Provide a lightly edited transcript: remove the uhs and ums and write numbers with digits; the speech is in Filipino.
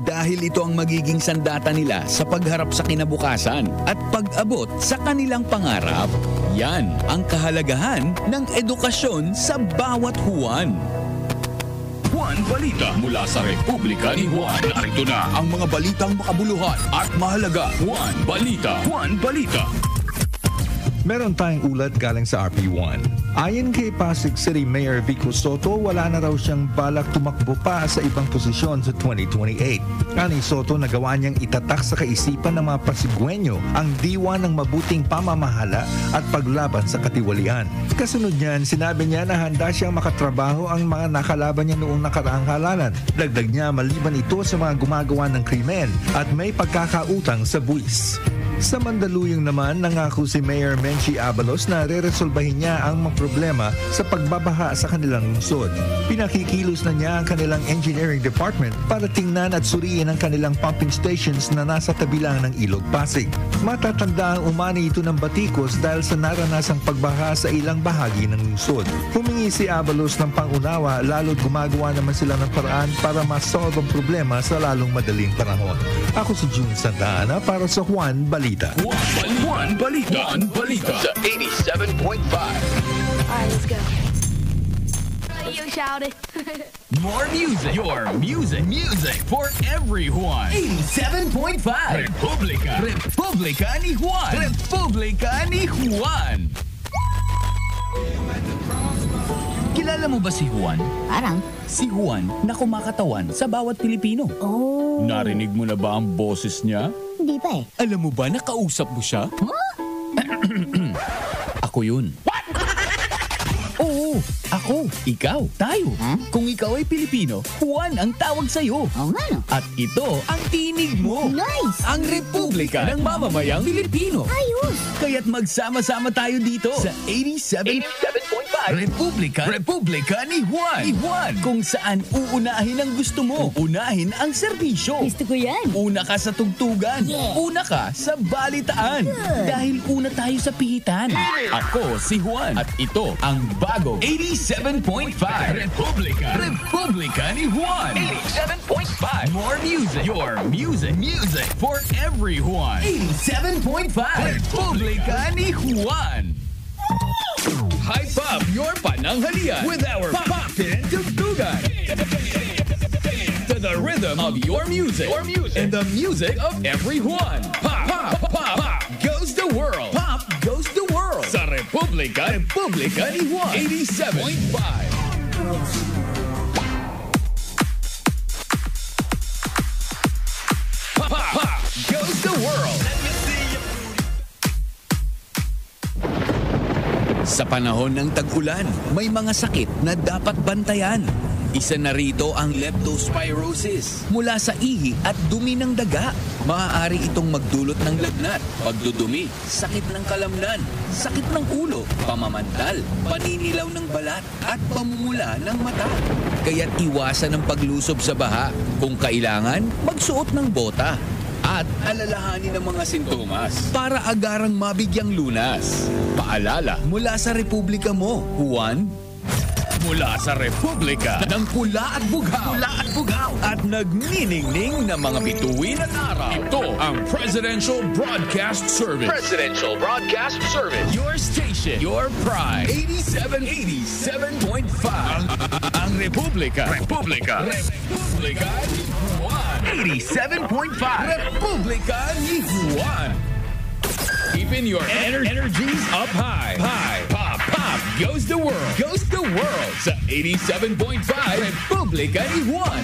Dahil ito ang magiging sandata nila sa pagharap sa kinabukasan at pag-abot sa kanilang pangarap. Yan ang kahalagahan ng edukasyon sa bawat Juan. Juan Balita mula sa Republika ni Juan. Narito na ang mga balitang makabuluhan at mahalaga. Juan Balita. Juan Balita. Meron tayong ulat galing sa RP1. Ayon kay Pasig City Mayor Vico Soto, wala na raw siyang balak tumakbo pa sa ibang posisyon sa 2028. Ani Soto, nagawa niyang itatak sa kaisipan ng mga Pasigwenyo ang diwa ng mabuting pamamahala at paglaban sa katiwalian. Kasunod niyan, sinabi niya na handa siyang makatrabaho ang mga nakalaban niya noong nakaraang halalan. Dagdag niya, maliban ito sa mga gumagawa ng krimen at may pagkakautang sa buwis. Sa Mandaluyong naman, nangako si Mayor Menchie Abalos na reresolbahin niya ang mga problema sa pagbabaha sa kanilang lungsod. Pinakikilos na niya ang kanilang engineering department para tingnan at suriin ang kanilang pumping stations na nasa tabi lang ng Ilog Pasig. Matatanda ang umani ito ng batikos dahil sa naranasang pagbaha sa ilang bahagi ng lungsod. Humingi si Abalos ng pangunawa, lalo't gumagawa naman sila ng paraan para ma-solve ang problema sa lalong madaling panahon. Ako si June Santa Ana para sa Juan Balita. Juan Balita. Juan Balita sa 87.5. Alright, let's go. You shout it. More music. Your music for everyone. 87.5. Republika ni Juan. Republika ni Juan. Kilala mo ba si Juan? Parang. Si Juan na kumakatawan sa bawat Pilipino. Oh. Narinig mo na ba ang boses niya? Hindi pa eh. Alam mo ba na kausap mo siya? Huh? Ako yun. What? Oo, ako, ikaw, tayo. Huh? Kung ikaw ay Pilipino, Juan ang tawag sa'yo. Oo nga no. At ito ang tinig mo. Nice! Ang Republika ng Mamamayang Pilipino. Ayos! Kaya't magsama-sama tayo dito sa 87.5 Republika ni Juan. Ni Juan. Kung saan uunahin ang gusto mo. Unahin ang serbisyo. Gusto ko yan. Una ka sa tugtugan. Yeah. Una ka sa balitaan. Good. Dahil una tayo sa pihitan. Ako si Juan. At ito ang bago 87.5 Republika ni Juan. 87.5. More music. Your music for everyone. 87.5 Republika ni Juan. Hype up your pananghalian with our Poppin' Tugtugan. To the rhythm of your music and the music of everyone. Pop, pop, pop, pop goes the world. Pop goes the world. Sa Republika ni Juan. 87.5. Pop, pop goes the world. Sa panahon ng tag-ulan, may mga sakit na dapat bantayan. Isa na rito ang leptospirosis. Mula sa ihi at dumi ng daga, maaari itong magdulot ng lagnat, pagdudumi, sakit ng kalamnan, sakit ng ulo, pamamantal, paninilaw ng balat, at pamumula ng mata. Kaya't iwasan ang paglusob sa baha. Kung kailangan, magsuot ng bota. At alalahanin ang mga sintomas para agarang mabigyang lunas. Paalala mula sa Republika mo, Juan. Mula sa Republika ng Pula at Bughaw. At nagniningning na mga bituin at araw. Ito ang Presidential Broadcast Service. Your station, your pride. 87.5. Ang Republika ni Juan. 87.5 Republika ni Juan. Keeping your energies up high. Pop goes the world. Sa 87.5 Republika ni Juan.